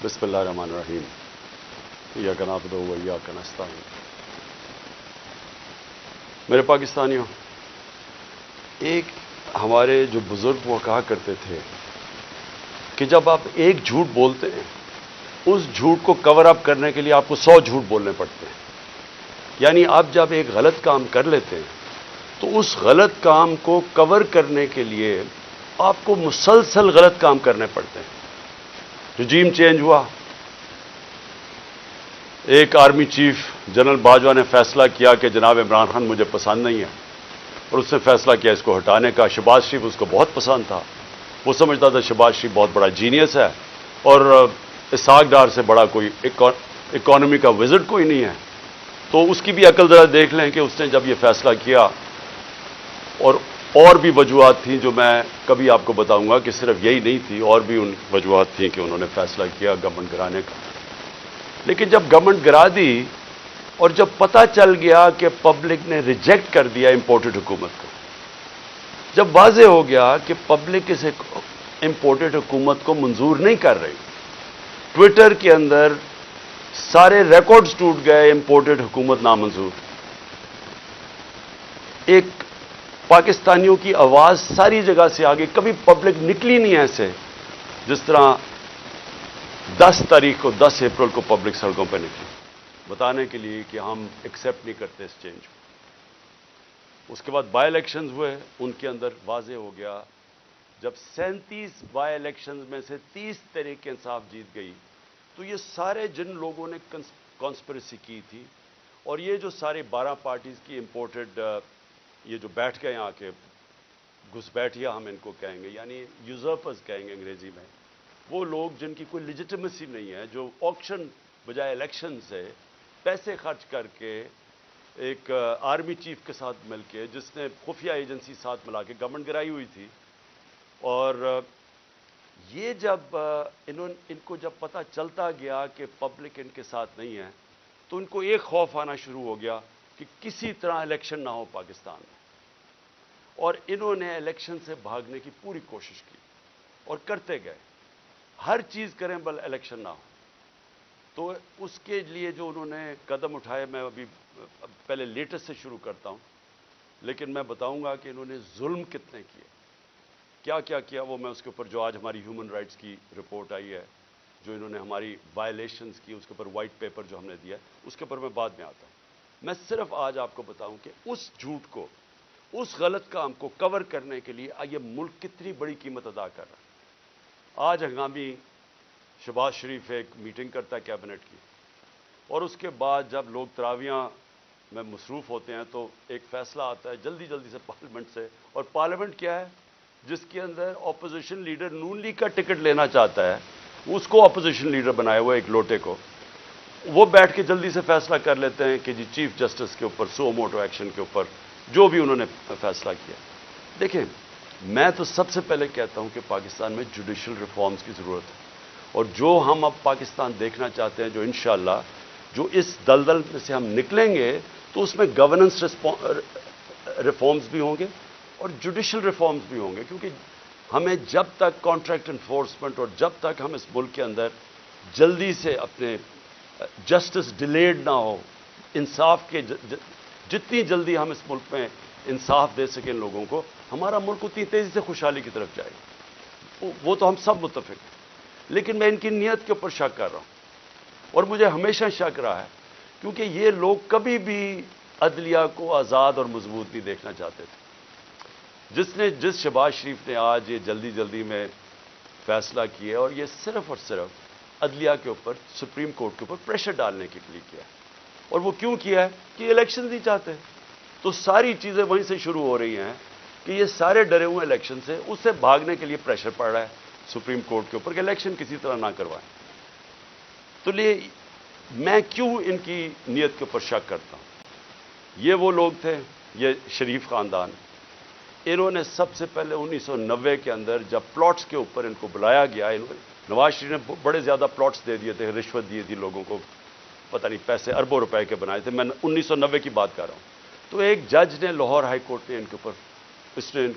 بسم اللہ الرحمن الرحیم ایاک نعبد و ایاک نستعین۔ میرے پاکستانیوں، ایک ہمارے جو بزرگ وہ کہا کرتے تھے کہ جب آپ ایک جھوٹ بولتے ہیں اس جھوٹ کو کور اپ کرنے کے لیے آپ کو 100 جھوٹ بولنے پڑتے ہیں۔ یعنی آپ جب ایک غلط کام کر لیتے ہیں تو اس غلط کام کو کور کرنے کے لیے آپ کو مسلسل غلط کام کرنے پڑتے ہیں۔ رجیم چینج ہوا، ایک آرمی چیف جنرل باجوہ نے فیصلہ کیا کہ جناب عمران خان مجھے پسند نہیں ہے، اور اس نے فیصلہ کیا اس کو ہٹانے کا۔ شہباز شریف اس کو بہت پسند تھا، وہ سمجھتا تھا شہباز شریف بہت بڑا جینیس ہے اور اسحاق ڈار سے بڑا کوئی اکانومی کا وزٹ کوئی نہیں ہے۔ تو اس کی بھی عقل ذرا دیکھ لیں کہ اس نے جب یہ فیصلہ کیا، اور بھی وجوہات تھیں جو میں کبھی آپ کو بتاؤں گا کہ صرف یہی نہیں تھی، اور بھی ان وجوہات تھیں کہ انہوں نے فیصلہ کیا گورنمنٹ گرانے کا۔ لیکن جب گورنمنٹ گرا دی اور جب پتہ چل گیا کہ پبلک نے ریجیکٹ کر دیا امپورٹڈ حکومت کو، جب واضح ہو گیا کہ پبلک اس امپورٹڈ حکومت کو منظور نہیں کر رہی، ٹویٹر کے اندر سارے ریکارڈز ٹوٹ گئے، امپورٹڈ حکومت نامنظور۔ ایک پاکستانیوں کی آواز ساری جگہ سے آگے، کبھی پبلک نکلی نہیں ایسے جس طرح 10 تاریخ کو 10 اپریل کو پبلک سڑکوں پہ نکلی بتانے کے لیے کہ ہم ایکسیپٹ نہیں کرتے اس چینج کو۔ اس کے بعد بائی الیکشنز ہوئے، ان کے اندر واضح ہو گیا، جب 37 بائی الیکشنز میں سے 30 تحریک انصاف جیت گئی، تو یہ سارے جن لوگوں نے کانسپریسی کی تھی، اور یہ جو سارے 12 پارٹیز کی امپورٹڈ یہ جو بیٹھ گئے آ کے گھسپیٹھیا ہم ان کو کہیں گے، یعنی یوزرپرز کہیں گے انگریزی میں، وہ لوگ جن کی کوئی لیجیٹمیسی نہیں ہے، جو آکشن بجائے الیکشن سے پیسے خرچ کر کے ایک آرمی چیف کے ساتھ مل کے، جس نے خفیہ ایجنسی ساتھ ملا کے گورنمنٹ گرائی ہوئی تھی، اور یہ جب ان کو جب پتہ چلتا گیا کہ پبلک ان کے ساتھ نہیں ہے، تو ان کو ایک خوف آنا شروع ہو گیا کہ کسی طرح الیکشن نہ ہو پاکستان میں، اور انہوں نے الیکشن سے بھاگنے کی پوری کوشش کی اور کرتے گئے، ہر چیز کریں بل الیکشن نہ ہو۔ تو اس کے لیے جو انہوں نے قدم اٹھائے، میں ابھی پہلے لیٹسٹ سے شروع کرتا ہوں، لیکن میں بتاؤں گا کہ انہوں نے ظلم کتنے کیے، کیا کیا وہ میں اس کے اوپر جو آج ہماری ہیومن رائٹس کی رپورٹ آئی ہے، جو انہوں نے ہماری وائلیشنز کی، اس کے اوپر وائٹ پیپر جو ہم نے دیا ہے، اس کے اوپر میں بعد میں آتا ہوں۔ میں صرف آج آپ کو بتاؤں کہ اس جھوٹ کو، اس غلط کام کو کور کرنے کے لیے یہ ملک کتنی بڑی قیمت ادا کر رہا ہے۔ آج ہنگامی شہباز شریف ایک میٹنگ کرتا ہے کیبنٹ کی، اور اس کے بعد جب لوگ تراویحاں میں مصروف ہوتے ہیں تو ایک فیصلہ آتا ہے جلدی سے پارلیمنٹ سے، اور پارلیمنٹ کیا ہے جس کے اندر اپوزیشن لیڈر نون لیگ کا ٹکٹ لینا چاہتا ہے، اس کو اپوزیشن لیڈر بنایا ہوا ایک لوٹے کو، وہ بیٹھ کے جلدی سے فیصلہ کر لیتے ہیں کہ جی چیف جسٹس کے اوپر سو موٹو ایکشن کے اوپر جو بھی انہوں نے فیصلہ کیا۔ دیکھیں، میں تو سب سے پہلے کہتا ہوں کہ پاکستان میں جوڈیشل ریفارمز کی ضرورت ہے، اور جو ہم اب پاکستان دیکھنا چاہتے ہیں، جو انشاءاللہ جو اس دلدل میں سے ہم نکلیں گے، تو اس میں گورننس ریفارمز بھی ہوں گے اور جوڈیشل ریفارمز بھی ہوں گے، کیونکہ ہمیں جب تک کانٹریکٹ انفورسمنٹ اور جب تک ہم اس ملک کے اندر جلدی سے اپنے جسٹس ڈیلیڈ نہ ہو، انصاف کے جتنی جلدی ہم اس ملک میں انصاف دے سکیں لوگوں کو، ہمارا ملک اتنی تیزی سے خوشحالی کی طرف جائے گا۔ وہ تو ہم سب متفق ہیں، لیکن میں ان کی نیت کے اوپر شک کر رہا ہوں، اور مجھے ہمیشہ شک رہا ہے، کیونکہ یہ لوگ کبھی بھی عدلیہ کو آزاد اور مضبوط نہیں دیکھنا چاہتے تھے۔ جس شہباز شریف نے آج یہ جلدی میں فیصلہ کیا، اور یہ صرف اور صرف عدلیہ کے اوپر، سپریم کورٹ کے اوپر پریشر ڈالنے کے لیے کیا ہے، اور وہ کیوں کیا ہے کہ الیکشن نہیں چاہتے، تو ساری چیزیں وہیں سے شروع ہو رہی ہیں کہ یہ سارے ڈرے ہوئے الیکشن سے، اس سے بھاگنے کے لیے پریشر پڑ رہا ہے سپریم کورٹ کے اوپر کہ الیکشن کسی طرح نہ کروائیں۔ تو میں کیوں ان کی نیت کے اوپر شک کرتا ہوں؟ یہ وہ لوگ تھے، یہ شریف خاندان، انہوں نے سب سے پہلے 1990 کے اندر جب پلاٹس کے اوپر ان کو بلایا گیا، نواز شریف نے بڑے زیادہ پلاٹس دے دیے تھے، رشوت دی تھی لوگوں کو، پتہ نہیں پیسے اربوں روپے کے بنائے تھے، میں 1990 کی بات کر رہا ہوں۔ تو ایک جج نے لاہور ہائی کورٹ نے ان کے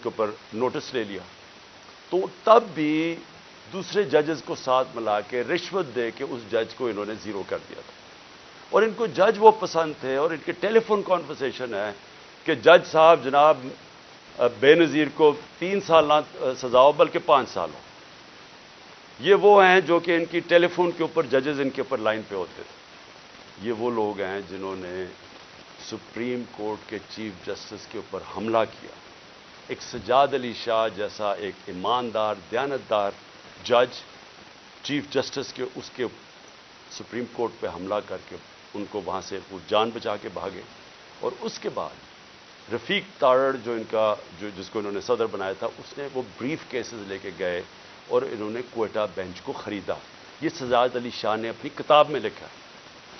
اوپر نوٹس لے لیا، تو تب بھی دوسرے ججز کو ساتھ ملا کے رشوت دے کے اس جج کو انہوں نے زیرو کر دیا تھا. اور ان کو جج وہ پسند تھے, اور ان کے ٹیلی فون کانورسیشن ہے کہ جج صاحب جناب بے نظیر کو 3 سال نہ سزا ہو بلکہ 5 سال ہو. یہ وہ ہیں جو کہ ان کی ٹیلی فون کے اوپر ججز ان کے اوپر لائن پہ ہوتے تھے. یہ وہ لوگ ہیں جنہوں نے سپریم کورٹ کے چیف جسٹس کے اوپر حملہ کیا. ایک سجاد علی شاہ جیسا ایک ایماندار دیانتدار جج چیف جسٹس کے اس کے سپریم کورٹ پہ حملہ کر کے ان کو وہاں سے وہ جان بچا کے بھاگے. اور اس کے بعد رفیق تارڑ جو ان کا جس کو انہوں نے صدر بنایا تھا, اس نے وہ بریف کیسز لے کے گئے اور انہوں نے کوئٹہ بینچ کو خریدا. یہ سجاد علی شاہ نے اپنی کتاب میں لکھا,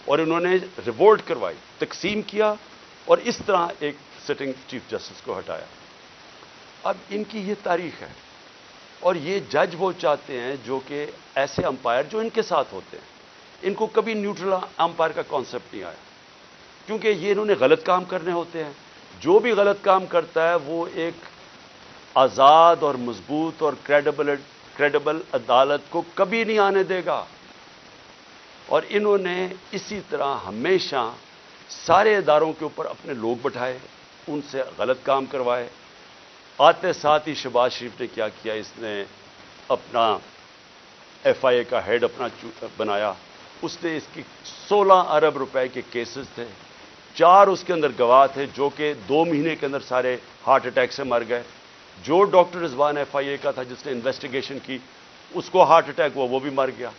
اور انہوں نے ریوولٹ کروائی, تقسیم کیا, اور اس طرح ایک سٹنگ چیف جسٹس کو ہٹایا. اب ان کی یہ تاریخ ہے, اور یہ جج وہ چاہتے ہیں جو کہ ایسے امپائر جو ان کے ساتھ ہوتے ہیں. ان کو کبھی نیوٹرل امپائر کا کانسیپٹ نہیں آیا, کیونکہ یہ انہوں نے غلط کام کرنے ہوتے ہیں. جو بھی غلط کام کرتا ہے وہ ایک آزاد اور مضبوط اور کریڈیبل عدالت کو کبھی نہیں آنے دے گا. اور انہوں نے اسی طرح ہمیشہ سارے اداروں کے اوپر اپنے لوگ بٹھائے, ان سے غلط کام کروائے. آتے ساتھ ہی شہباز شریف نے کیا کیا, اس نے اپنا ایف آئی اے کا ہیڈ اپنا بنایا. اس نے اس کی 16 ارب روپے کے کیسز تھے, 4 اس کے اندر گواہ تھے جو کہ 2 مہینے کے اندر سارے ہارٹ اٹیک سے مر گئے. جو ڈاکٹر رضوان ایف آئی اے کا تھا جس نے انویسٹیگیشن کی, اس کو ہارٹ اٹیک ہوا, وہ بھی مر گیا.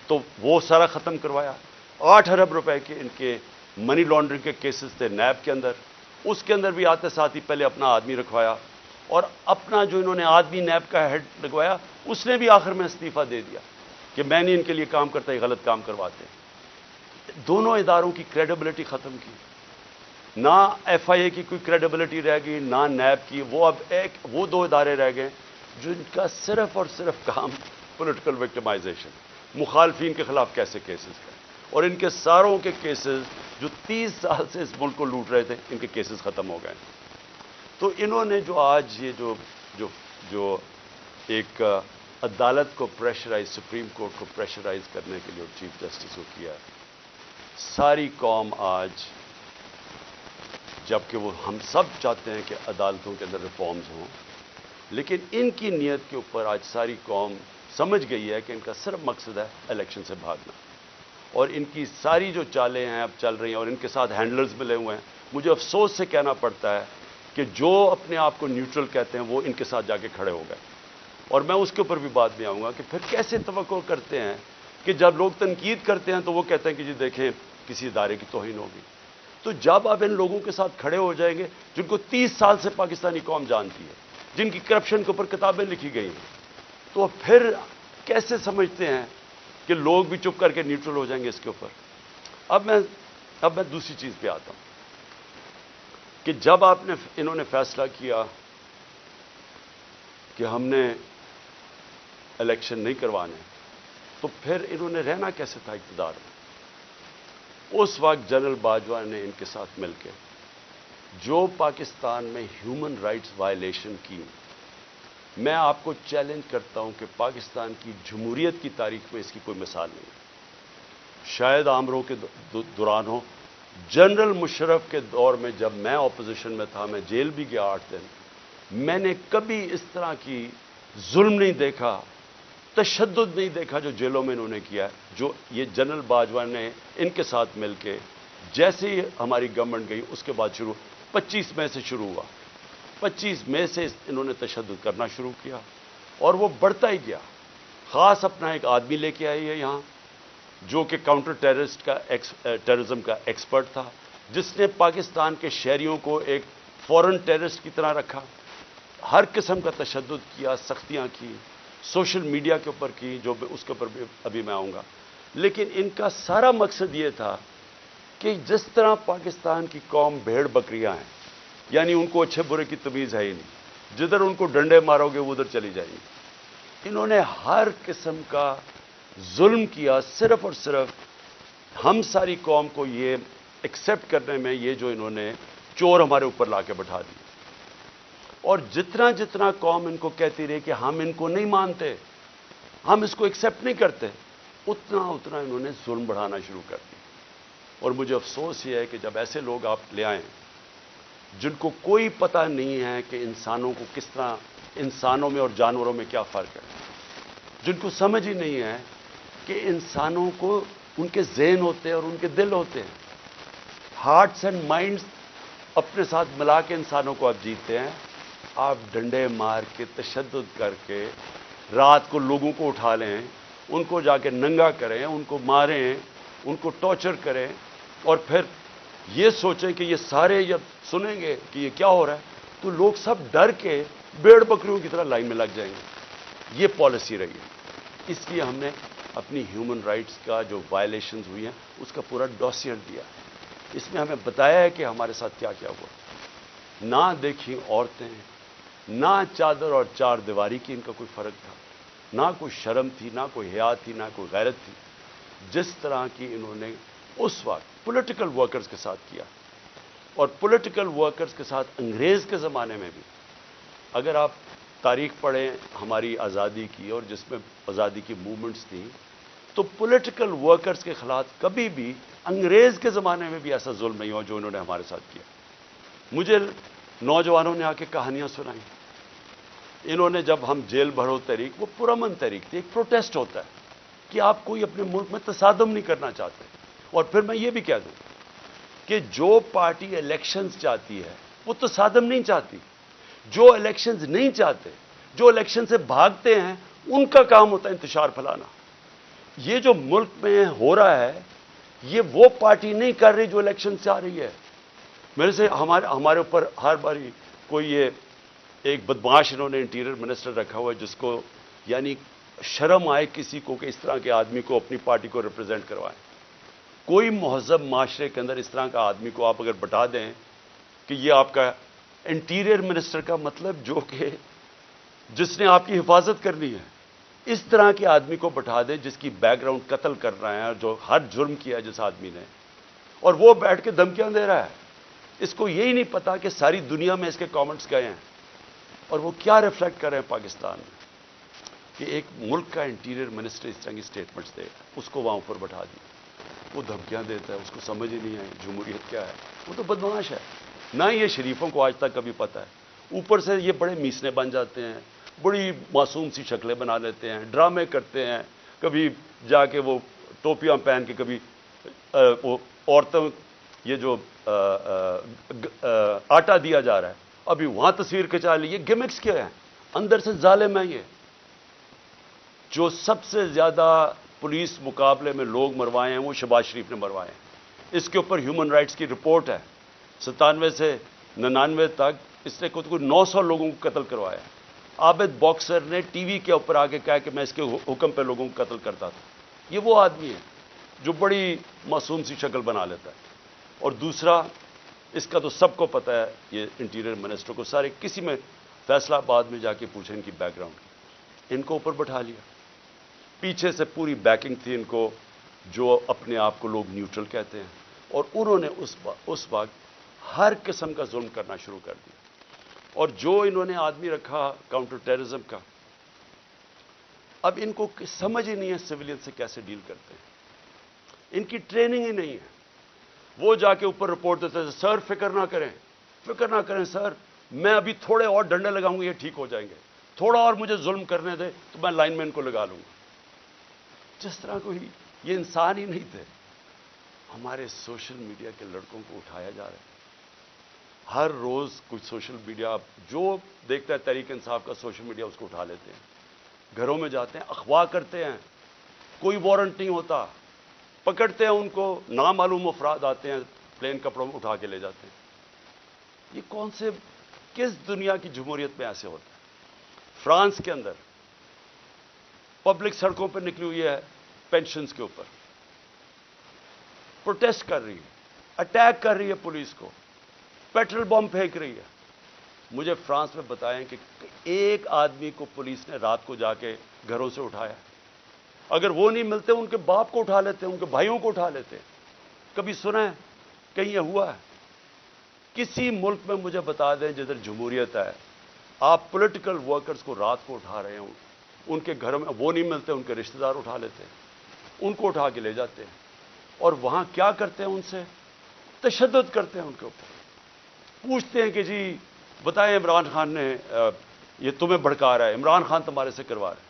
تو وہ سارا ختم کروایا. 8 ارب روپے کے ان کے منی لانڈرنگ کے کیسز تھے نیب کے اندر, اس کے اندر بھی آتے ساتھ ہی پہلے اپنا آدمی رکھوایا, اور اپنا جو انہوں نے آدمی نیب کا ہیڈ لگوایا اس نے بھی آخر میں استعفیٰ دے دیا کہ میں نہیں ان کے لیے کام کرتا, یہ غلط کام کرواتے. دونوں اداروں کی کریڈیبلٹی ختم کی. نہ ایف آئی اے کی کوئی کریڈیبلٹی رہ گئی, نہ نیب کی. وہ اب وہ 2 ادارے رہ گئے جن کا صرف اور صرف کام پولیٹیکل وکٹمائزیشن, مخالفین کے خلاف کیسے کیسز کریں. اور ان کے ساروں کے کیسز جو 30 سال سے اس ملک کو لوٹ رہے تھے, ان کے کیسز ختم ہو گئے. تو انہوں نے جو آج یہ جو ایک عدالت کو پریشرائز, سپریم کورٹ کو پریشرائز کرنے کے لیے چیف جسٹس کو کیا ہے, ساری قوم آج, جبکہ وہ ہم سب چاہتے ہیں کہ عدالتوں کے اندر ریفارمز ہوں, لیکن ان کی نیت کے اوپر آج ساری قوم سمجھ گئی ہے کہ ان کا صرف مقصد ہے الیکشن سے بھاگنا. اور ان کی ساری جو چالیں ہیں اب چل رہی ہیں, اور ان کے ساتھ ہینڈلرز ملے ہوئے ہیں. مجھے افسوس سے کہنا پڑتا ہے کہ جو اپنے آپ کو نیوٹرل کہتے ہیں وہ ان کے ساتھ جا کے کھڑے ہو گئے. اور میں اس کے اوپر بھی بات میں آؤں گا کہ پھر کیسے توقع کرتے ہیں کہ جب لوگ تنقید کرتے ہیں تو وہ کہتے ہیں کہ جی دیکھیں کسی ادارے کی توہین ہوگی. تو جب آپ ان لوگوں کے ساتھ کھڑے ہو جائیں گے جن کو 30 سال سے پاکستانی قوم جانتی ہے, جن کی کرپشن کے اوپر کتابیں لکھی گئی ہیں, تو پھر کیسے سمجھتے ہیں کہ لوگ بھی چپ کر کے نیوٹرل ہو جائیں گے اس کے اوپر. اب میں دوسری چیز پہ آتا ہوں کہ جب انہوں نے فیصلہ کیا کہ ہم نے الیکشن نہیں کروانے, تو پھر انہوں نے رہنا کیسے تھا اقتدار میں. اس وقت جنرل باجوہ نے ان کے ساتھ مل کے جو پاکستان میں ہیومن رائٹس وائلیشن کی, میں آپ کو چیلنج کرتا ہوں کہ پاکستان کی جمہوریت کی تاریخ میں اس کی کوئی مثال نہیں. شاید آمروں کے دوران ہو, جنرل مشرف کے دور میں جب میں اپوزیشن میں تھا, میں جیل بھی گیا 8 دن, میں نے کبھی اس طرح کی ظلم نہیں دیکھا, تشدد نہیں دیکھا جو جیلوں میں انہوں نے کیا ہے. جو یہ جنرل باجوہ نے ان کے ساتھ مل کے, جیسے ہی ہماری گورنمنٹ گئی اس کے بعد 25 مئی سے شروع ہوا, 25 مئی سے انہوں نے تشدد کرنا شروع کیا, اور وہ بڑھتا ہی گیا. خاص اپنا ایک آدمی لے کے آئی ہے یہاں جو کہ کاؤنٹر ٹیررزم کا ایکسپرٹ تھا, جس نے پاکستان کے شہریوں کو ایک فورن ٹیررسٹ کی طرح رکھا, ہر قسم کا تشدد کیا, سختیاں کی, سوشل میڈیا کے اوپر کی, جو اس کے اوپر بھی ابھی میں آؤں گا. لیکن ان کا سارا مقصد یہ تھا کہ جس طرح پاکستان کی قوم بھیڑ بکریاں ہیں, یعنی ان کو اچھے برے کی تمیز ہے ہی نہیں, جدھر ان کو ڈنڈے مارو گے وہ ادھر چلی جائیں گی. انہوں نے ہر قسم کا ظلم کیا, صرف اور صرف ہم ساری قوم کو یہ ایکسیپٹ کرنے میں, یہ جو انہوں نے چور ہمارے اوپر لا کے بٹھا دی. اور جتنا قوم ان کو کہتی رہی کہ ہم ان کو نہیں مانتے, ہم اس کو ایکسیپٹ نہیں کرتے، اتنا انہوں نے ظلم بڑھانا شروع کر دیا. اور مجھے افسوس یہ ہے کہ جب ایسے لوگ آپ لے آئیں جن کو کوئی پتہ نہیں ہے کہ انسانوں کو کس طرح، انسانوں میں اور جانوروں میں کیا فرق ہے، جن کو سمجھ ہی نہیں ہے کہ انسانوں کو ان کے ذہن ہوتے ہیں اور ان کے دل ہوتے ہیں، ہارٹس اینڈ مائنڈز اپنے ساتھ ملا کے انسانوں کو آپ جیتے ہیں. آپ ڈنڈے مار کے، تشدد کر کے، رات کو لوگوں کو اٹھا لیں، ان کو جا کے ننگا کریں، ان کو ماریں، ان کو ٹارچر کریں، اور پھر یہ سوچیں کہ یہ سارے جب سنیں گے کہ یہ کیا ہو رہا ہے تو لوگ سب ڈر کے بھیڑ بکریوں کی طرح لائن میں لگ جائیں گے. یہ پالیسی رہی ہے. اس لیے ہم نے اپنی ہیومن رائٹس کا جو وائلیشنز ہوئی ہیں اس کا پورا ڈوسیئر دیا. اس میں ہمیں بتایا ہے کہ ہمارے ساتھ کیا کیا ہوا. نہ دیکھیں عورتیں، نہ چادر اور چار دیواری کی ان کا کوئی فرق تھا، نہ کوئی شرم تھی، نہ کوئی حیا تھی، نہ کوئی غیرت تھی. جس طرح کی انہوں نے اس وقت پولیٹیکل ورکرز کے ساتھ کیا، اور پولیٹیکل ورکرز کے ساتھ انگریز کے زمانے میں بھی. اگر آپ تاریخ پڑھیں ہماری آزادی کی اور جس میں آزادی کی موومنٹس تھیں، تو پولیٹیکل ورکرز کے خلاف کبھی بھی انگریز کے زمانے میں بھی ایسا ظلم نہیں ہوا جو انہوں نے ہمارے ساتھ کیا. مجھے نوجوانوں نے آ کے کہانیاں سنائیں. انہوں نے جب ہم جیل بھرو تحریک، وہ پرامن تحریک تھی، ایک پروٹیسٹ ہوتا ہے کہ آپ کوئی اپنے ملک میں تصادم نہیں کرنا چاہتے. اور پھر میں یہ بھی کہہ دوں کہ جو پارٹی الیکشنز چاہتی ہے وہ تصادم نہیں چاہتی. جو الیکشنز نہیں چاہتے، جو الیکشن سے بھاگتے ہیں، ان کا کام ہوتا ہے انتشار پھیلانا. یہ جو ملک میں ہو رہا ہے یہ وہ پارٹی نہیں کر رہی جو الیکشن سے آ رہی ہے. میرے سے ہمارے اوپر ہر باری کوئی یہ ایک بدماش انہوں نے انٹیریئر منسٹر رکھا ہوا ہے جس کو یعنی شرم آئے کسی کو کہ اس طرح کے آدمی کو اپنی پارٹی کو ریپرزینٹ کروائیں. کوئی مہذب معاشرے کے اندر اس طرح کا آدمی کو آپ اگر بتا دیں کہ یہ آپ کا انٹیریئر منسٹر کا مطلب جو کہ جس نے آپ کی حفاظت کرنی ہے، اس طرح کے آدمی کو بٹھا دیں جس کی بیک گراؤنڈ قتل کر رہا ہے، جو ہر جرم کیا جس آدمی نے، اور وہ بیٹھ کے دھمکیاں دے رہا ہے. اس کو یہی نہیں پتا کہ ساری دنیا میں اس کے کامنٹس گئے ہیں اور وہ کیا ریفلیکٹ کر رہے ہیں پاکستان میں، کہ ایک ملک کا انٹیریئر منسٹر اس طرح کی اسٹیٹمنٹس دے، اس کو وہاں اوپر بٹھا دی. وہ دھمکیاں دیتا ہے، اس کو سمجھ ہی نہیں آئی جمہوریت کیا ہے. وہ تو بدمعاش ہے. نہ یہ شریفوں کو آج تک کبھی پتہ ہے. اوپر سے یہ بڑے میسنے بن جاتے ہیں، بڑی معصوم سی شکلیں بنا لیتے ہیں، ڈرامے کرتے ہیں. کبھی جا کے وہ ٹوپیاں پہن کے، کبھی وہ عورتوں یہ جو آٹا دیا جا رہا ہے ابھی وہاں تصویر کھچا لی. یہ گیمکس کیا ہے؟ اندر سے ظالم ہے. یہ جو سب سے زیادہ پولیس مقابلے میں لوگ مروائے ہیں وہ شہباز شریف نے مروائے ہیں. اس کے اوپر ہیومن رائٹس کی رپورٹ ہے. 97 سے 99 تک اس نے کوئی 900 لوگوں کو قتل کروایا. عابد باکسر نے ٹی وی کے اوپر آ کے کہا کہ میں اس کے حکم پہ لوگوں کو قتل کرتا تھا. یہ وہ آدمی ہے جو بڑی معصوم سی شکل بنا لیتا ہے. اور دوسرا، اس کا تو سب کو پتہ ہے، یہ انٹیریئر منسٹر کو سارے، کسی میں فیصلہ آباد میں جا کے پوچھیں ان کی بیک گراؤنڈ کی. ان کو اوپر بٹھا لیا. پیچھے سے پوری بیکنگ تھی ان کو، جو اپنے آپ کو لوگ نیوٹرل کہتے ہیں، اور انہوں نے اس وقت ہر قسم کا ظلم کرنا شروع کر دیا. اور جو انہوں نے آدمی رکھا کاؤنٹر ٹیررزم کا، اب ان کو سمجھ ہی نہیں ہے سویلین سے کیسے ڈیل کرتے ہیں. ان کی ٹریننگ ہی نہیں ہے. وہ جا کے اوپر رپورٹ دیتے تھے، سر فکر نہ کریں سر، میں ابھی تھوڑے اور ڈنڈے لگاؤں گا یہ ٹھیک ہو جائیں گے، تھوڑا اور مجھے ظلم کرنے دے تو میں لائن مین کو لگا لوں گا. جس طرح کوئی یہ انسان ہی نہیں تھے. ہمارے سوشل میڈیا کے لڑکوں کو اٹھایا جا رہا ہے. ہر روز کچھ سوشل میڈیا جو دیکھتا ہے تحریک انصاف کا سوشل میڈیا اس کو اٹھا لیتے ہیں، گھروں میں جاتے ہیں، اغوا کرتے ہیں، کوئی وارنٹ نہیں ہوتا، پکڑتے ہیں ان کو، نامعلوم افراد آتے ہیں پلین کپڑوں میں اٹھا کے لے جاتے ہیں. یہ کون سے، کس دنیا کی جمہوریت میں ایسے ہوتا ہے؟ فرانس کے اندر پبلک سڑکوں پر نکلی ہوئی ہے پینشنز کے اوپر، پروٹیسٹ کر رہی ہے، اٹیک کر رہی ہے پولیس کو، پیٹرول بم پھینک رہی ہے. مجھے فرانس میں بتائیں کہ ایک آدمی کو پولیس نے رات کو جا کے گھروں سے اٹھایا. اگر وہ نہیں ملتے ان کے باپ کو اٹھا لیتے، ان کے بھائیوں کو اٹھا لیتے. کبھی سنا ہے کہیں یہ ہوا ہے؟ کسی ملک میں مجھے بتا دیں جدھر جمہوریت ہے، آپ پولیٹیکل ورکرز کو رات کو اٹھا رہے ہوں ان کے گھر میں وہ نہیں ملتے، ان کے رشتہ دار اٹھا لیتے ہیں، ان کو اٹھا کے لے جاتے ہیں، اور وہاں کیا کرتے ہیں؟ ان سے تشدد کرتے ہیں، ان کے اوپر پوچھتے ہیں کہ جی بتائیں عمران خان نے یہ تمہیں بھڑکا رہا ہے، عمران خان تمہارے سے کروا رہا ہے۔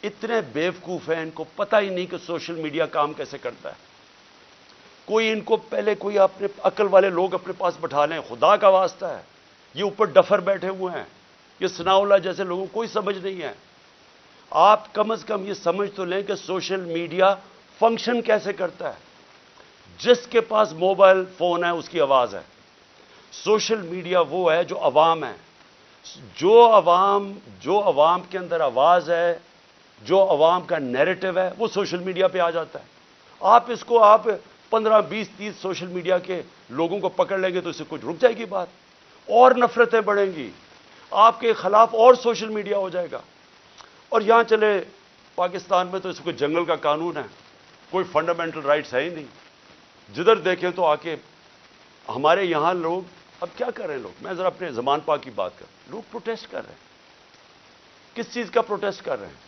اتنے بیوقوف ہیں، ان کو پتہ ہی نہیں کہ سوشل میڈیا کام کیسے کرتا ہے۔ کوئی ان کو پہلے کوئی اپنے عقل والے لوگ اپنے پاس بٹھا لیں، خدا کا واسطہ ہے، یہ اوپر ڈفر بیٹھے ہوئے ہیں، یہ ثناء اللہ جیسے لوگوں کو کوئی سمجھ نہیں ہے۔ آپ کم از کم یہ سمجھ تو لیں کہ سوشل میڈیا فنکشن کیسے کرتا ہے۔ جس کے پاس موبائل فون ہے اس کی آواز ہے۔ سوشل میڈیا وہ ہے جو عوام ہے، جو عوام کے اندر آواز ہے، جو عوام کا نیریٹو ہے، وہ سوشل میڈیا پہ آ جاتا ہے۔ آپ اس کو 15 20 30 سوشل میڈیا کے لوگوں کو پکڑ لیں گے تو اس سے کچھ رک جائے گی بات، اور نفرتیں بڑھیں گی، آپ کے خلاف اور سوشل میڈیا ہو جائے گا۔ اور یہاں چلے پاکستان میں تو اس کو جنگل کا قانون ہے، کوئی فنڈامنٹل رائٹس ہے ہی نہیں، جدھر دیکھیں تو آ کے ہمارے یہاں لوگ اب کیا کر رہے ہیں لوگ، میں ذرا اپنے زمان پاک کی بات کروں، لوگ پروٹیسٹ کر رہے ہیں۔ کس چیز کا پروٹیسٹ کر رہے ہیں؟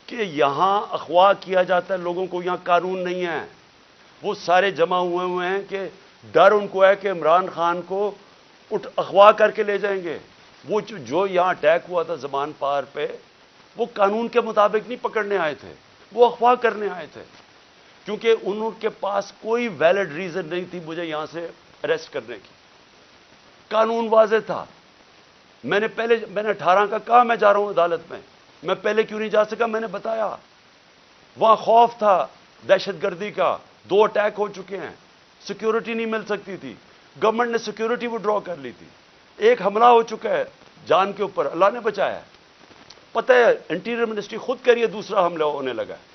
کہ یہاں اغوا کیا جاتا ہے لوگوں کو، یہاں قانون نہیں ہے، وہ سارے جمع ہوئے ہیں کہ ڈر ان کو ہے کہ عمران خان کو اغوا کر کے لے جائیں گے۔ وہ جو یہاں اٹیک ہوا تھا زمان پار پہ، وہ قانون کے مطابق نہیں پکڑنے آئے تھے، وہ اغوا کرنے آئے تھے، کیونکہ ان کے پاس کوئی ویلڈ ریزن نہیں تھی مجھے یہاں سے اریسٹ کرنے کی۔ قانون واضح تھا۔ میں نے 18 کا کہا میں جا رہا ہوں عدالت میں پہلے کیوں نہیں جا سکا؟ میں نے بتایا وہاں خوف تھا دہشت گردی کا، 2 اٹیک ہو چکے ہیں، سیکیورٹی نہیں مل سکتی تھی، گورنمنٹ نے سیکیورٹی وڈرا کر لی تھی، ایک حملہ ہو چکا ہے جان کے اوپر، اللہ نے بچایا ہے، پتہ ہے انٹیریئر منسٹری خود کہہ رہی ہے دوسرا حملہ ہونے لگا ہے۔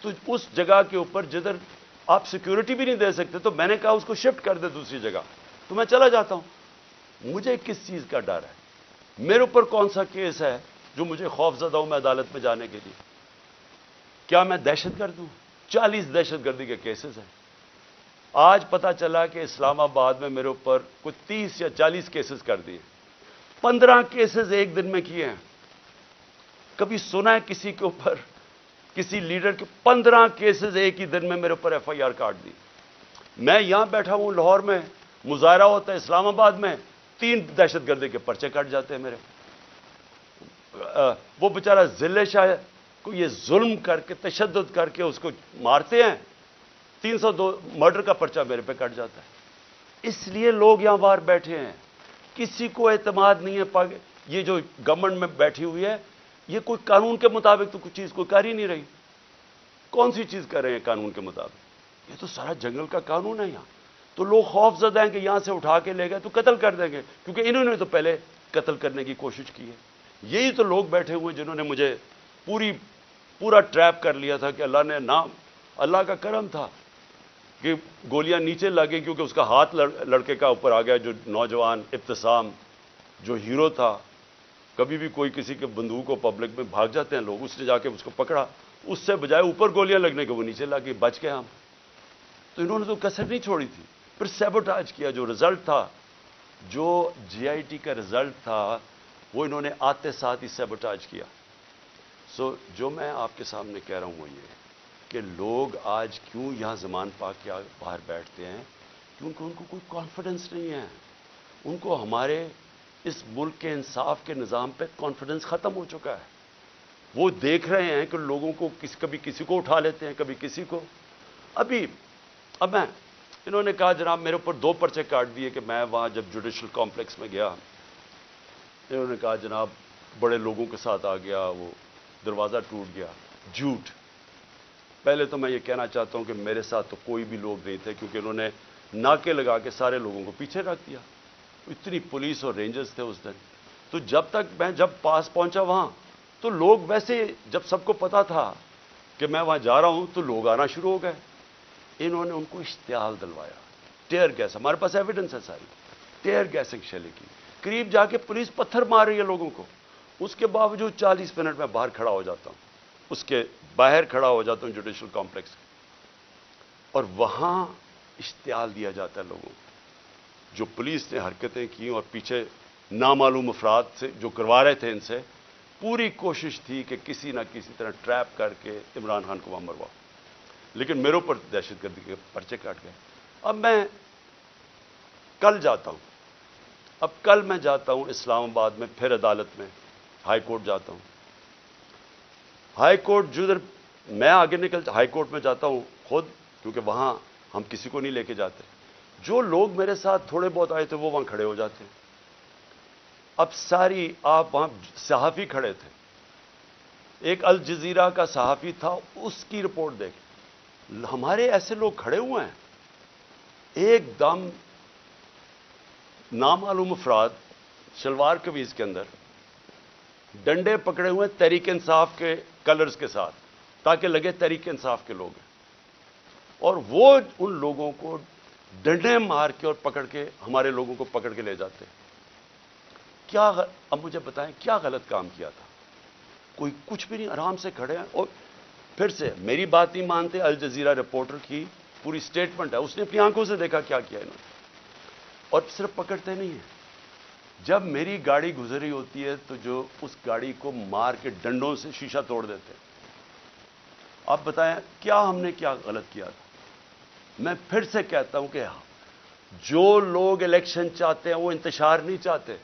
تو اس جگہ کے اوپر جدھر آپ سیکیورٹی بھی نہیں دے سکتے، تو میں نے کہا اس کو شفٹ کر دے دوسری جگہ، تو میں چلا جاتا ہوں۔ مجھے کس چیز کا ڈر ہے؟ میرے اوپر کون سا کیس ہے جو مجھے خوف زدہ ہوں میں عدالت میں جانے کے لیے؟ کیا میں دہشت گرد ہوں؟ 40 دہشت گردی کے کیسز ہیں۔ آج پتا چلا کہ اسلام آباد میں میرے اوپر کوئی 30 یا 40 کیسز کر دیے، 15 کیسز ایک دن میں کیے ہیں۔ کبھی سنا ہے کسی کے اوپر، کسی لیڈر کے 15 کیسز ایک ہی دن میں میرے اوپر ایف آئی آر کاٹ دی؟ میں یہاں بیٹھا ہوں لاہور میں، مظاہرہ ہوتا ہے اسلام آباد میں، 3 دہشت گردی کے پرچے کٹ جاتے ہیں میرے۔ وہ بیچارہ ضلع شاہ کو یہ ظلم کر کے تشدد کر کے اس کو مارتے ہیں، 302 مرڈر کا پرچہ میرے پہ کٹ جاتا ہے۔ اس لیے لوگ یہاں باہر بیٹھے ہیں، کسی کو اعتماد نہیں ہے۔ یہ جو گورنمنٹ میں بیٹھی ہوئی ہے، یہ کوئی قانون کے مطابق تو کچھ چیز کوئی کر ہی نہیں رہی۔ کون سی چیز کر رہے ہیں قانون کے مطابق؟ یہ تو سارا جنگل کا قانون ہے یہاں۔ تو لوگ خوف زدہ ہیں کہ یہاں سے اٹھا کے لے گئے تو قتل کر دیں گے، کیونکہ انہوں نے تو پہلے قتل کرنے کی کوشش کی ہے۔ یہی تو لوگ بیٹھے ہوئے جنہوں نے مجھے پورا ٹریپ کر لیا تھا کہ اللہ کا کرم تھا کہ گولیاں نیچے لگیں، کیونکہ اس کا ہاتھ لڑکے کا اوپر آ گیا، جو نوجوان ابتسام جو ہیرو تھا۔ کبھی بھی کوئی کسی کے بندوق کو پبلک میں بھاگ جاتے ہیں لوگ، اس نے جا کے اس کو پکڑا، اس سے بجائے اوپر گولیاں لگنے کے وہ نیچے لگی، بچ گئے ہم۔ تو انہوں نے تو کسر نہیں چھوڑی تھی، پھر سیبوٹاج کیا۔ جو رزلٹ تھا، جو جی آئی ٹی کا رزلٹ تھا، وہ انہوں نے آتے ساتھ ہی سیبوٹاج کیا۔ جو میں آپ کے سامنے کہہ رہا ہوں وہ یہ کہ لوگ آج کیوں یہاں زمان پاک کے باہر بیٹھتے ہیں؟ کیونکہ ان کو کوئی کانفیڈنس نہیں ہے، ان کو ہمارے اس ملک کے انصاف کے نظام پہ کانفیڈنس ختم ہو چکا ہے۔ وہ دیکھ رہے ہیں کہ لوگوں کو کبھی کسی کو اٹھا لیتے ہیں، کبھی کسی کو۔ اب انہوں نے کہا جناب میرے اوپر 2 پرچے کاٹ دیے کہ میں وہاں جب جوڈیشل کمپلیکس میں گیا، انہوں نے کہا جناب بڑے لوگوں کے ساتھ آ گیا، وہ دروازہ ٹوٹ گیا۔ جھوٹ۔ پہلے تو میں یہ کہنا چاہتا ہوں کہ میرے ساتھ تو کوئی بھی لوگ نہیں تھے، کیونکہ انہوں نے ناکے لگا کے سارے لوگوں کو پیچھے رکھ دیا، اتنی پولیس اور رینجرز تھے اس دن۔ تو جب پاس پہنچا وہاں، تو لوگ ویسے جب سب کو پتا تھا کہ میں وہاں جا رہا ہوں تو لوگ آنا شروع ہو گئے۔ انہوں نے ان کو اشتعال دلوایا، ٹیئر گیس، ہمارے پاس ایویڈنس ہے ساری، ٹیئر گیسنگ شیلنگ کی، قریب جا کے پولیس پتھر مار رہی ہے لوگوں کو۔ اس کے باوجود 40 منٹ میں باہر کھڑا ہو جاتا ہوں، اس کے باہر کھڑا ہو جاتا ہوں جوڈیشل کمپلیکس، اور وہاں اشتعال دیا جاتا ہے لوگوں کو۔ جو پولیس نے حرکتیں کی اور پیچھے نامعلوم افراد سے جو کروا رہے تھے ان سے، پوری کوشش تھی کہ کسی نہ کسی طرح ٹریپ کر کے عمران خان کو وہاں مرواؤ، لیکن میرے اوپر دہشت گردی کے پرچے کاٹ گئے۔ اب میں کل جاتا ہوں، کل میں جاتا ہوں اسلام آباد میں، پھر عدالت میں ہائی کورٹ جاتا ہوں۔ ہائی کورٹ جدھر میں آگے ہائی کورٹ میں جاتا ہوں خود، کیونکہ وہاں ہم کسی کو نہیں لے کے جاتے۔ جو لوگ میرے ساتھ تھوڑے بہت آئے تھے وہ وہاں کھڑے ہو جاتے ہیں۔ اب آپ وہاں صحافی کھڑے تھے، ایک الجزیرہ کا صحافی تھا، اس کی رپورٹ دیکھ، ہمارے ایسے لوگ کھڑے ہوئے ہیں، ایک دم نامعلوم افراد شلوار قمیض کے اندر ڈنڈے پکڑے ہوئے تحریک انصاف کے کلرز کے ساتھ، تاکہ لگے تحریک انصاف کے لوگ ہیں، اور وہ ان لوگوں کو ڈنڈے مار کے اور پکڑ کے ہمارے لوگوں کو پکڑ کے لے جاتے ہیں۔ اب مجھے بتائیں کیا غلط کام کیا تھا؟ کوئی کچھ بھی نہیں، آرام سے کھڑے ہیں۔ اور پھر سے میری بات نہیں مانتے، الجزیرہ رپورٹر کی پوری سٹیٹمنٹ ہے، اس نے اپنی آنکھوں سے دیکھا کیا کیا انہوں نے، اور صرف پکڑتے نہیں ہیں، جب میری گاڑی گزری ہوتی ہے تو جو اس گاڑی کو مار کے ڈنڈوں سے شیشہ توڑ دیتے ہیں۔ آپ بتائیں کیا ہم نے کیا غلط کیا تھا؟ میں پھر سے کہتا ہوں کہ جو لوگ الیکشن چاہتے ہیں وہ انتشار نہیں چاہتے،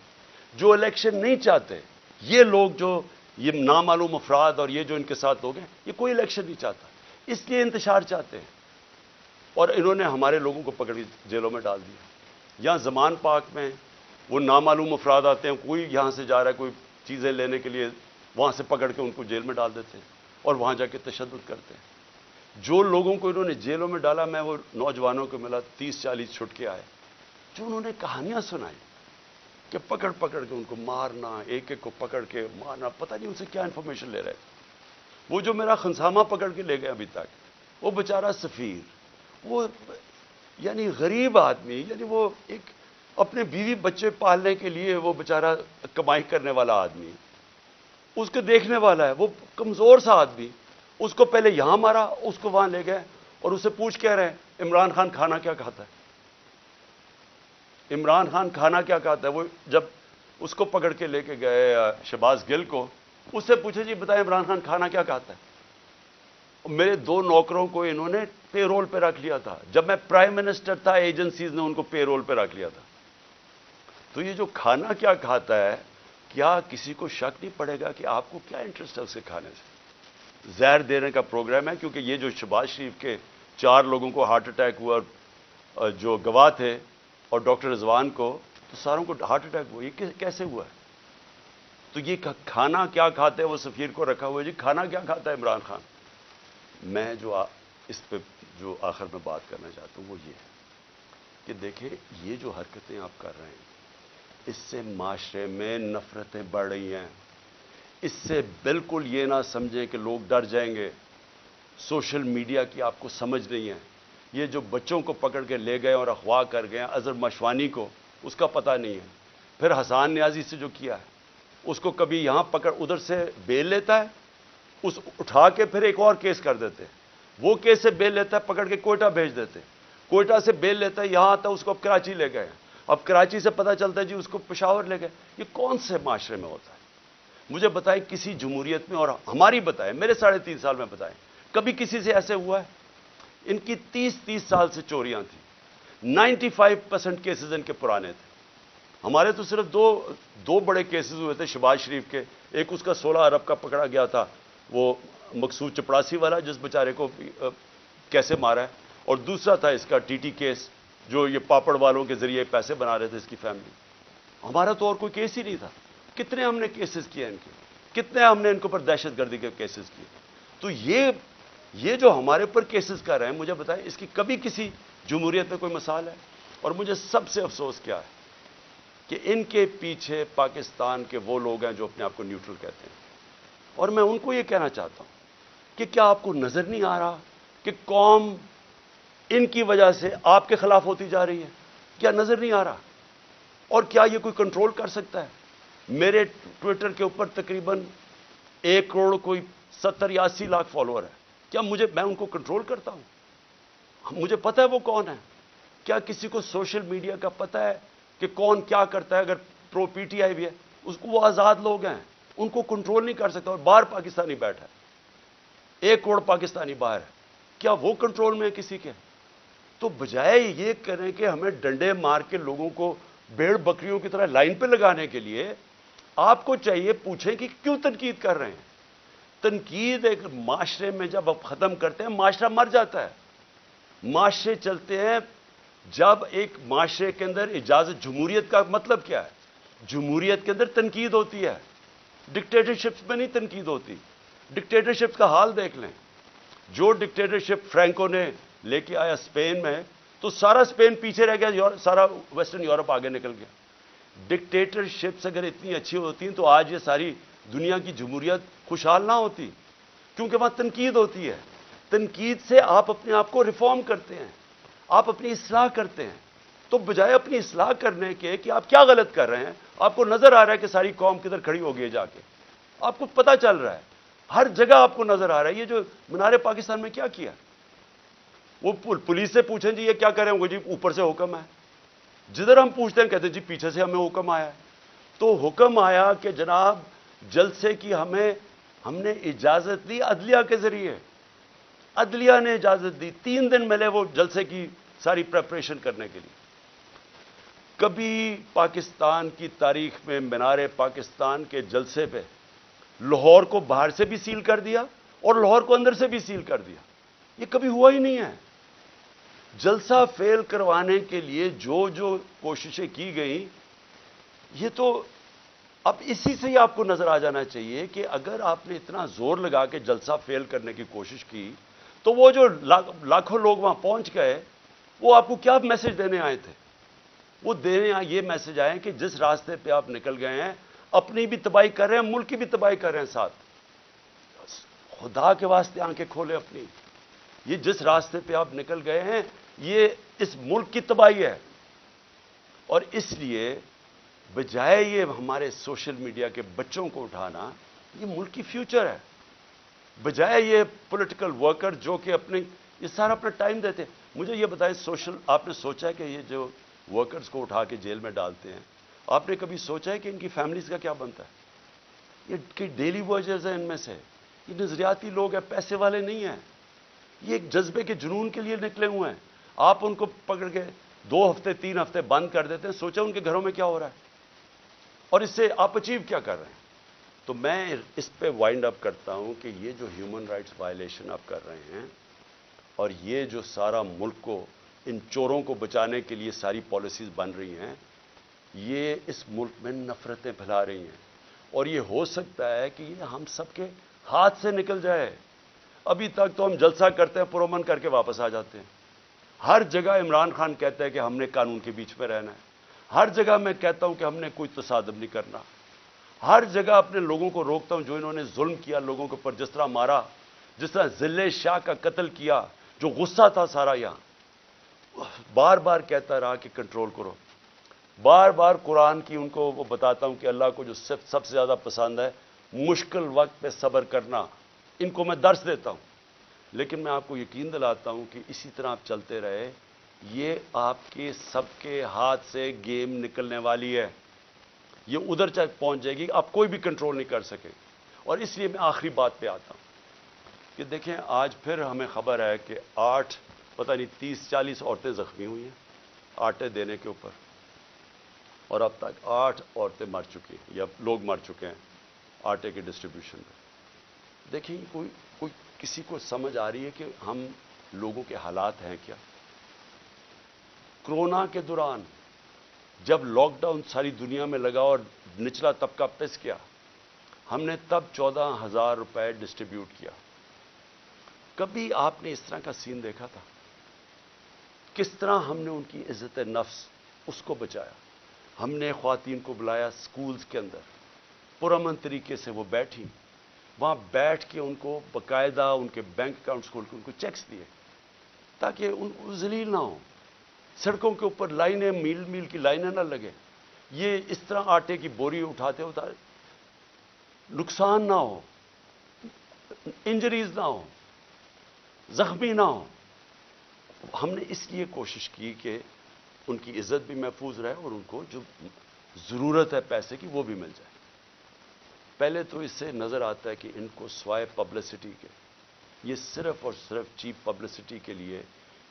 جو الیکشن نہیں چاہتے، یہ لوگ جو یہ نامعلوم افراد اور یہ جو ان کے ساتھ لوگ ہیں، یہ کوئی الیکشن نہیں چاہتا، اس لیے انتشار چاہتے ہیں، اور انہوں نے ہمارے لوگوں کو پکڑ کے جیلوں میں ڈال دیا۔ یہاں زمان پاک میں وہ نامعلوم افراد آتے ہیں، کوئی یہاں سے جا رہا ہے کوئی چیزیں لینے کے لیے، وہاں سے پکڑ کے ان کو جیل میں ڈال دیتے ہیں اور وہاں جا کے تشدد کرتے ہیں۔ جو لوگوں کو انہوں نے جیلوں میں ڈالا، میں وہ نوجوانوں کو ملا 30-40 چھٹ کے آئے، جو انہوں نے کہانیاں سنائی کہ پکڑ پکڑ کے ان کو مارنا، ایک ایک کو پکڑ کے مارنا، پتہ نہیں ان سے کیا انفارمیشن لے رہے تھے۔ وہ جو میرا خنسامہ پکڑ کے لے گئے ابھی تک، وہ بیچارہ سفیر، وہ یعنی غریب آدمی، یعنی وہ ایک اپنے بیوی بچے پالنے کے لیے وہ بیچارہ کمائی کرنے والا آدمی، اس کو دیکھنے والا ہے، وہ کمزور سا آدمی، اس کو پہلے یہاں مارا، اس کو وہاں لے گئے اور اسے پوچھ کہہ رہے ہیں عمران خان کھانا کیا کھاتا ہے؟ عمران خان کھانا کیا کھاتا ہے؟ وہ جب اس کو پکڑ کے لے کے گئے شہباز گل کو، اس سے پوچھے جی بتائیں عمران خان کھانا کیا کھاتا ہے؟ میرے 2 نوکروں کو انہوں نے پے رول پہ رکھ لیا تھا، جب میں پرائم منسٹر تھا ایجنسیز نے ان کو پے رول پہ رکھ لیا تھا۔ تو یہ جو کھانا کیا کھاتا ہے، کیا کسی کو شک نہیں پڑے گا کہ آپ کو کیا انٹرسٹ ہے اسے کھانے سے؟ زہر دینے کا پروگرام ہے، کیونکہ یہ جو شہباز شریف کے 4 لوگوں کو ہارٹ اٹیک ہوا، اور جو گواہ تھے، اور ڈاکٹر رضوان کو، تو ساروں کو ہارٹ اٹیک ہوا، یہ کیسے ہوا ہے؟ تو یہ کھانا کیا کھاتے ہیں، وہ سفیر کو رکھا ہوا ہے، جی کھانا کیا کھاتا ہے عمران خان؟ میں جو اس پہ جو آخر میں بات کرنا چاہتا ہوں وہ یہ ہے کہ دیکھیں یہ جو حرکتیں آپ کر رہے ہیں، اس سے معاشرے میں نفرتیں بڑھ رہی ہیں۔ اس سے بالکل یہ نہ سمجھیں کہ لوگ ڈر جائیں گے۔ سوشل میڈیا کی آپ کو سمجھ نہیں ہے۔ یہ جو بچوں کو پکڑ کے لے گئے اور اغوا کر گئے اظہر مشوانی کو، اس کا پتہ نہیں ہے۔ پھر حسان نیازی سے جو کیا ہے، اس کو کبھی یہاں پکڑ، ادھر سے بیل لیتا ہے، اس اٹھا کے پھر ایک اور کیس کر دیتے ہیں، وہ کیس سے بیل لیتا ہے، پکڑ کے کوئٹہ بھیج دیتے ہیں، کوئٹہ سے بیل لیتا ہے، یہاں آتا ہے، اس کو اب کراچی لے گئے، اب کراچی سے پتہ چلتا ہے جی اس کو پشاور لے گئے۔ یہ کون سے معاشرے میں ہوتا ہے؟ مجھے بتائیں کسی جمہوریت میں، اور ہماری بتائیں، میرے 3.5 سال میں بتائیں، کبھی کسی سے ایسے ہوا ہے؟ ان کی 30 سال سے چوریاں تھیں، 95% کیسز ان کے پرانے تھے۔ ہمارے تو صرف دو بڑے کیسز ہوئے تھے شہباز شریف کے، ایک اس کا 16 ارب کا پکڑا گیا تھا، وہ مقصود چپڑاسی والا جس بیچارے کو کیسے مارا ہے، اور دوسرا تھا اس کا TT کیس، جو یہ پاپڑ والوں کے ذریعے پیسے بنا رہے تھے اس کی فیملی۔ ہمارا تو اور کوئی کیس ہی نہیں تھا۔ کتنے ہم نے کیسز کیے ان کے، کتنے ہم نے ان کے اوپر دہشت گردی کے کیسز کیے۔ تو یہ جو ہمارے اوپر کیسز کر رہے ہیں، مجھے بتائیں اس کی کبھی کسی جمہوریت میں کوئی مثال ہے؟ اور مجھے سب سے افسوس کیا ہے کہ ان کے پیچھے پاکستان کے وہ لوگ ہیں جو اپنے آپ کو نیوٹرل کہتے ہیں، اور میں ان کو یہ کہنا چاہتا ہوں کہ کیا آپ کو نظر نہیں آ رہا کہ قوم ان کی وجہ سے آپ کے خلاف ہوتی جا رہی ہے؟ کیا نظر نہیں آ رہا؟ اور کیا یہ کوئی کنٹرول کر سکتا ہے؟ میرے ٹویٹر کے اوپر تقریباً 1 کروڑ کوئی 70 یا 80 لاکھ فالوور ہے۔ کیا میں ان کو کنٹرول کرتا ہوں؟ مجھے پتہ ہے وہ کون ہے؟ کیا کسی کو سوشل میڈیا کا پتہ ہے کہ کون کیا کرتا ہے؟ اگر پرو PTI بھی ہے، اس کو وہ آزاد لوگ ہیں، ان کو کنٹرول نہیں کر سکتا، اور باہر پاکستانی بیٹھا ہے، 1 کروڑ پاکستانی باہر ہے، کیا وہ کنٹرول میں ہے کسی کے؟ تو بجائے یہ کریں کہ ہمیں ڈنڈے مار کے لوگوں کو بھیڑ بکریوں کی طرح لائن پہ لگانے کے لیے، آپ کو چاہیے پوچھیں کہ کیوں تنقید کر رہے ہیں۔ تنقید ایک معاشرے میں جب آپ ختم کرتے ہیں معاشرہ مر جاتا ہے۔ معاشرے چلتے ہیں جب ایک معاشرے کے اندر اجازت، جمہوریت کا مطلب کیا ہے؟ جمہوریت کے اندر تنقید ہوتی ہے، ڈکٹیٹرشپ میں نہیں تنقید ہوتی۔ ڈکٹیٹرشپ کا حال دیکھ لیں، جو ڈکٹیٹرشپ فرینکو نے لے کے آیا اسپین میں، تو سارا اسپین پیچھے رہ گیا، سارا ویسٹرن یورپ آگے نکل گیا۔ ڈکٹیٹرشپس اگر اتنی اچھی ہوتی ہیں تو آج یہ ساری دنیا کی جمہوریت خوشحال نہ ہوتی، کیونکہ وہاں تنقید ہوتی ہے۔ تنقید سے آپ اپنے آپ کو ریفارم کرتے ہیں، آپ اپنی اصلاح کرتے ہیں۔ تو بجائے اپنی اصلاح کرنے کے کہ آپ کیا غلط کر رہے ہیں، آپ کو نظر آ رہا ہے کہ ساری قوم کدھر کھڑی ہو گئی جا کے، آپ کو پتہ چل رہا ہے، ہر جگہ آپ کو نظر آ رہا ہے۔ یہ جو مینار پاکستان میں کیا کیا، وہ پولیس سے پوچھیں جی یہ کیا کریں گے، جی اوپر سے حکم ہے۔ جدھر ہم پوچھتے ہیں کہتے ہیں جی پیچھے سے ہمیں حکم آیا ہے۔ تو حکم آیا کہ جناب جلسے کی ہم نے اجازت دی عدلیہ کے ذریعے، عدلیہ نے اجازت دی، 3 دن ملے وہ جلسے کی ساری پریپریشن کرنے کے لیے۔ کبھی پاکستان کی تاریخ میں مینار پاکستان کے جلسے پہ لاہور کو باہر سے بھی سیل کر دیا اور لاہور کو اندر سے بھی سیل کر دیا، یہ کبھی ہوا ہی نہیں ہے۔ جلسہ فیل کروانے کے لیے جو کوششیں کی گئیں، یہ تو اب اسی سے ہی آپ کو نظر آ جانا چاہیے کہ اگر آپ نے اتنا زور لگا کے جلسہ فیل کرنے کی کوشش کی تو وہ جو لاکھوں لوگ وہاں پہنچ گئے، وہ آپ کو کیا میسج دینے آئے تھے؟ وہ دینے یہ میسج آئے کہ جس راستے پہ آپ نکل گئے ہیں اپنی بھی تباہی کر رہے ہیں، ملک کی بھی تباہی کر رہے ہیں ساتھ۔ خدا کے واسطے آنکھیں کھولے اپنی، یہ جس راستے پہ آپ نکل گئے ہیں یہ اس ملک کی تباہی ہے۔ اور اس لیے بجائے یہ ہمارے سوشل میڈیا کے بچوں کو اٹھانا، یہ ملک کی فیوچر ہے، بجائے یہ پولیٹیکل ورکر جو کہ یہ سارا اپنا ٹائم دیتے ہیں۔ مجھے یہ بتائیں، آپ نے سوچا ہے کہ یہ جو ورکرز کو اٹھا کے جیل میں ڈالتے ہیں، آپ نے کبھی سوچا ہے کہ ان کی فیملیز کا کیا بنتا ہے؟ یہ ڈیلی ویجرز ہیں، ان میں سے یہ نظریاتی لوگ ہیں، پیسے والے نہیں ہیں، یہ ایک جذبے کے جنون کے لیے نکلے ہوئے ہیں۔ آپ ان کو پکڑ کے 2 ہفتے 3 ہفتے بند کر دیتے ہیں، سوچا ان کے گھروں میں کیا ہو رہا ہے اور اس سے آپ اچیو کیا کر رہے ہیں؟ تو میں اس پہ وائنڈ اپ کرتا ہوں کہ یہ جو ہیومن رائٹس وائلیشن آپ کر رہے ہیں اور یہ جو سارا ملک کو ان چوروں کو بچانے کے لیے ساری پالیسیز بن رہی ہیں، یہ اس ملک میں نفرتیں پھیلا رہی ہیں، اور یہ ہو سکتا ہے کہ یہ ہم سب کے ہاتھ سے نکل جائے۔ ابھی تک تو ہم جلسہ کرتے ہیں، پرامن کر کے واپس آ جاتے ہیں۔ ہر جگہ عمران خان کہتا ہے کہ ہم نے قانون کے بیچ میں رہنا ہے، ہر جگہ میں کہتا ہوں کہ ہم نے کوئی تصادم نہیں کرنا، ہر جگہ اپنے لوگوں کو روکتا ہوں جو انہوں نے ظلم کیا لوگوں کے اوپر، جس طرح مارا، جس طرح ذلِ شاہ کا قتل کیا، جو غصہ تھا سارا یہاں، بار بار کہتا رہا کہ کنٹرول کرو۔ بار بار قرآن کی ان کو وہ بتاتا ہوں کہ اللہ کو جو سب سے زیادہ پسند ہے مشکل وقت پہ صبر کرنا، ان کو میں درس دیتا ہوں۔ لیکن میں آپ کو یقین دلاتا ہوں کہ اسی طرح آپ چلتے رہے، یہ آپ کے سب کے ہاتھ سے گیم نکلنے والی ہے، یہ ادھر تک پہنچ جائے گی، آپ کوئی بھی کنٹرول نہیں کر سکے۔ اور اس لیے میں آخری بات پہ آتا ہوں کہ دیکھیں آج پھر ہمیں خبر ہے کہ 30-40 عورتیں زخمی ہوئی ہیں آٹے دینے کے اوپر، اور اب تک 8 عورتیں مر چکی ہیں یا لوگ مر چکے ہیں آٹے کے ڈسٹریبیوشن میں۔ دیکھیں کوئی کسی کو سمجھ آ رہی ہے کہ ہم لوگوں کے حالات ہیں کیا؟ کرونا کے دوران جب لاک ڈاؤن ساری دنیا میں لگا اور نچلا طبقہ پس گیا، ہم نے تب 14,000 روپے ڈسٹریبیوٹ کیا۔ کبھی آپ نے اس طرح کا سین دیکھا تھا؟ کس طرح ہم نے ان کی عزت نفس اس کو بچایا۔ ہم نے خواتین کو بلایا سکولز کے اندر، پرامن طریقے سے وہ بیٹھی، وہاں بیٹھ کے ان کو باقاعدہ ان کے بینک اکاؤنٹس کھول کے ان کو چیکس دیے تاکہ ان ذلیل نہ ہوں، سڑکوں کے اوپر لائنیں میل میل کی لائنیں نہ لگیں، یہ اس طرح آٹے کی بوری اٹھاتے نقصان نہ ہو، انجریز نہ ہو، زخمی نہ ہو۔ ہم نے اس لیے کوشش کی کہ ان کی عزت بھی محفوظ رہے اور ان کو جو ضرورت ہے پیسے کی وہ بھی مل جائے۔ پہلے تو اس سے نظر آتا ہے کہ ان کو سوائے پبلسٹی کے، یہ صرف اور صرف چیپ پبلسٹی کے لیے،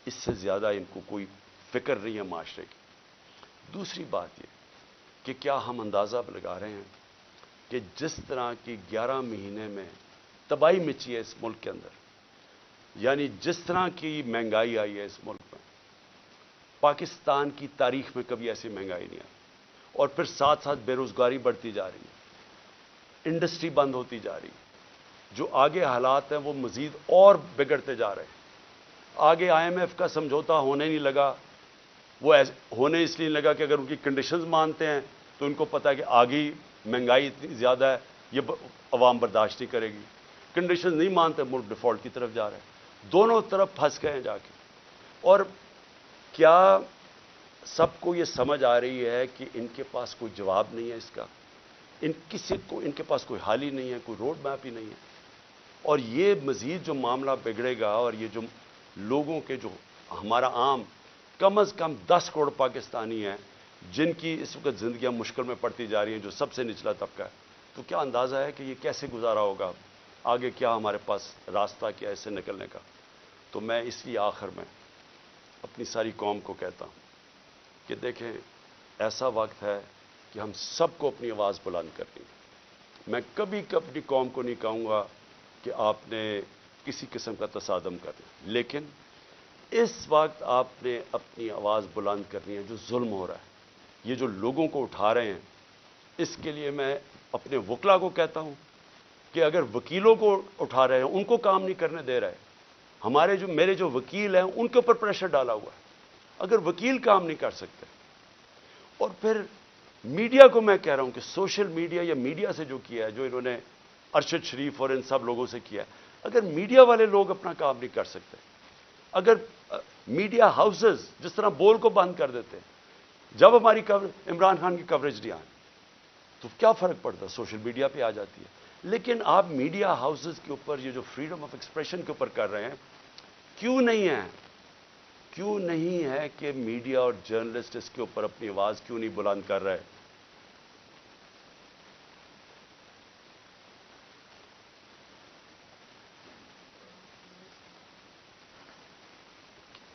اس سے زیادہ ان کو کوئی فکر نہیں ہے معاشرے کی۔ دوسری بات یہ کہ کیا ہم اندازہ لگا رہے ہیں کہ جس طرح کی 11 مہینے میں تباہی مچی ہے اس ملک کے اندر، یعنی جس طرح کی مہنگائی آئی ہے اس ملک میں، پاکستان کی تاریخ میں کبھی ایسی مہنگائی نہیں آئی، اور پھر ساتھ ساتھ بے روزگاری بڑھتی جا رہی ہے، انڈسٹری بند ہوتی جا رہی ہے، جو آگے حالات ہیں وہ مزید اور بگڑتے جا رہے ہیں۔ آگے IMF کا سمجھوتا ہونے نہیں لگا، وہ ہونے اس لیے لگا کہ اگر ان کی کنڈیشنز مانتے ہیں تو ان کو پتا ہے کہ آگے مہنگائی اتنی زیادہ ہے، یہ عوام برداشت نہیں کرے گی۔ کنڈیشنز نہیں مانتے، ملک ڈیفالٹ کی طرف جا رہے ہیں، دونوں طرف پھنس گئے ہیں جا کے۔ اور کیا سب کو یہ سمجھ آ رہی ہے کہ ان کے پاس کوئی جواب نہیں ہے اس کا، ان کے پاس کوئی حل ہی نہیں ہے، کوئی روڈ میپ ہی نہیں ہے؟ اور یہ مزید جو معاملہ بگڑے گا، اور یہ جو لوگوں کے جو ہمارا عام کم از کم 10 کروڑ پاکستانی ہیں جن کی اس وقت زندگیاں مشکل میں پڑتی جا رہی ہیں، جو سب سے نچلا طبقہ ہے، تو کیا اندازہ ہے کہ یہ کیسے گزارا ہوگا؟ آگے کیا ہمارے پاس راستہ کیا ہے اس سے نکلنے کا؟ تو میں اس لیے آخر میں اپنی ساری قوم کو کہتا ہوں کہ دیکھیں، ایسا وقت ہے کہ ہم سب کو اپنی آواز بلند کرنی ہے۔ میں کبھی اپنی قوم کو نہیں کہوں گا کہ آپ نے کسی قسم کا تصادم کرنا، لیکن اس وقت آپ نے اپنی آواز بلند کرنی ہے۔ جو ظلم ہو رہا ہے، یہ جو لوگوں کو اٹھا رہے ہیں، اس کے لیے میں اپنے وکلا کو کہتا ہوں کہ اگر وکیلوں کو اٹھا رہے ہیں، ان کو کام نہیں کرنے دے رہے، میرے جو وکیل ہیں ان کے اوپر پریشر ڈالا ہوا ہے، اگر وکیل کام نہیں کر سکتے، اور پھر میڈیا کو میں کہہ رہا ہوں کہ سوشل میڈیا یا میڈیا سے جو کیا ہے، جو انہوں نے ارشد شریف اور ان سب لوگوں سے کیا ہے، اگر میڈیا والے لوگ اپنا کام نہیں کر سکتے، اگر میڈیا ہاؤسز جس طرح بول کو بند کر دیتے، جب ہماری عمران خان کی کوریج نہیں آئی تو کیا فرق پڑتا؟ سوشل میڈیا پہ آ جاتی ہے۔ لیکن آپ میڈیا ہاؤسز کے اوپر یہ جو فریڈم آف ایکسپریشن کے اوپر کر رہے ہیں، کیوں نہیں ہے؟ کیوں نہیں ہے کہ میڈیا اور جرنلسٹ اس کے اوپر اپنی آواز کیوں نہیں بلند کر رہے؟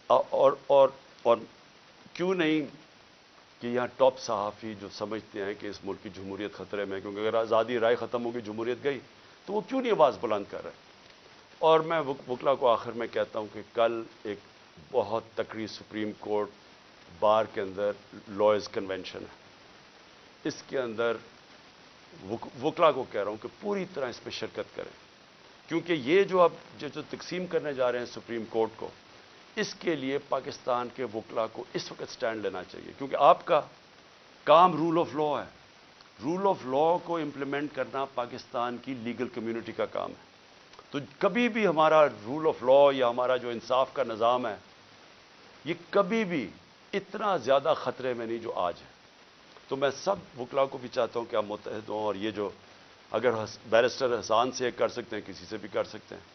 اور کیوں نہیں کہ یہاں ٹاپ صحافی جو سمجھتے ہیں کہ اس ملک کی جمہوریت خطرے میں، کیونکہ اگر آزادی رائے ختم ہوگی، جمہوریت گئی، تو وہ کیوں نہیں آواز بلند کر رہے؟ اور میں وکلا کو آخر میں کہتا ہوں کہ کل ایک بہت تکڑی سپریم کورٹ بار کے اندر لائرز کنونشن ہے، اس کے اندر وکلا کو کہہ رہا ہوں کہ پوری طرح اس میں شرکت کریں، کیونکہ یہ جو اب جو تقسیم کرنے جا رہے ہیں سپریم کورٹ کو، اس کے لیے پاکستان کے وکلا کو اس وقت سٹینڈ لینا چاہیے، کیونکہ آپ کا کام رول آف لا ہے۔ رول آف لا کو امپلیمنٹ کرنا پاکستان کی لیگل کمیونٹی کا کام ہے۔ تو کبھی بھی ہمارا رول آف لا یا ہمارا جو انصاف کا نظام ہے، یہ کبھی بھی اتنا زیادہ خطرے میں نہیں جو آج ہے۔ تو میں سب وکلا کو بھی چاہتا ہوں کہ آپ متحد ہوں، اور یہ جو اگر بیرسٹر حسان سے کر سکتے ہیں، کسی سے بھی کر سکتے ہیں،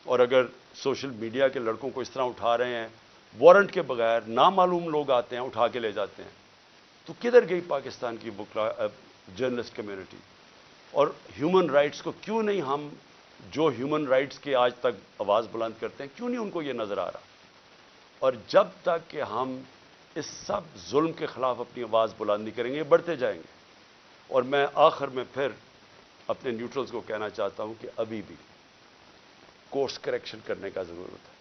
اور اگر سوشل میڈیا کے لڑکوں کو اس طرح اٹھا رہے ہیں، وارنٹ کے بغیر نامعلوم لوگ آتے ہیں اٹھا کے لے جاتے ہیں، تو کدھر گئی پاکستان کی وکلا جرنلسٹ کمیونٹی؟ اور ہیومن رائٹس کو کیوں نہیں ہم جو ہیومن رائٹس کے آج تک آواز بلند کرتے ہیں، کیوں نہیں ان کو یہ نظر آ رہا؟ اور جب تک کہ ہم اس سب ظلم کے خلاف اپنی آواز بلند نہیں کریں گے، یہ بڑھتے جائیں گے۔ اور میں آخر میں پھر اپنے نیوٹرلز کو کہنا چاہتا ہوں کہ ابھی بھی کورس کریکشن کرنے کا ضرورت ہے،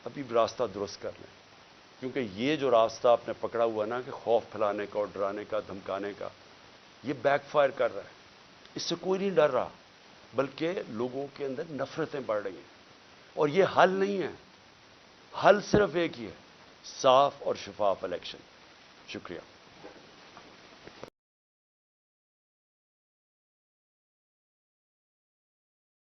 ابھی بھی راستہ درست کر لیں، کیونکہ یہ جو راستہ آپ نے پکڑا ہوا نا کہ خوف پھیلانے کا اور ڈرانے کا، دھمکانے کا، یہ بیک فائر کر رہا ہے۔ اس سے کوئی نہیں ڈر رہا، بلکہ لوگوں کے اندر نفرتیں بڑھ رہی ہیں، اور یہ حل نہیں ہے۔ حل صرف ایک ہی ہے، صاف اور شفاف الیکشن۔ شکریہ۔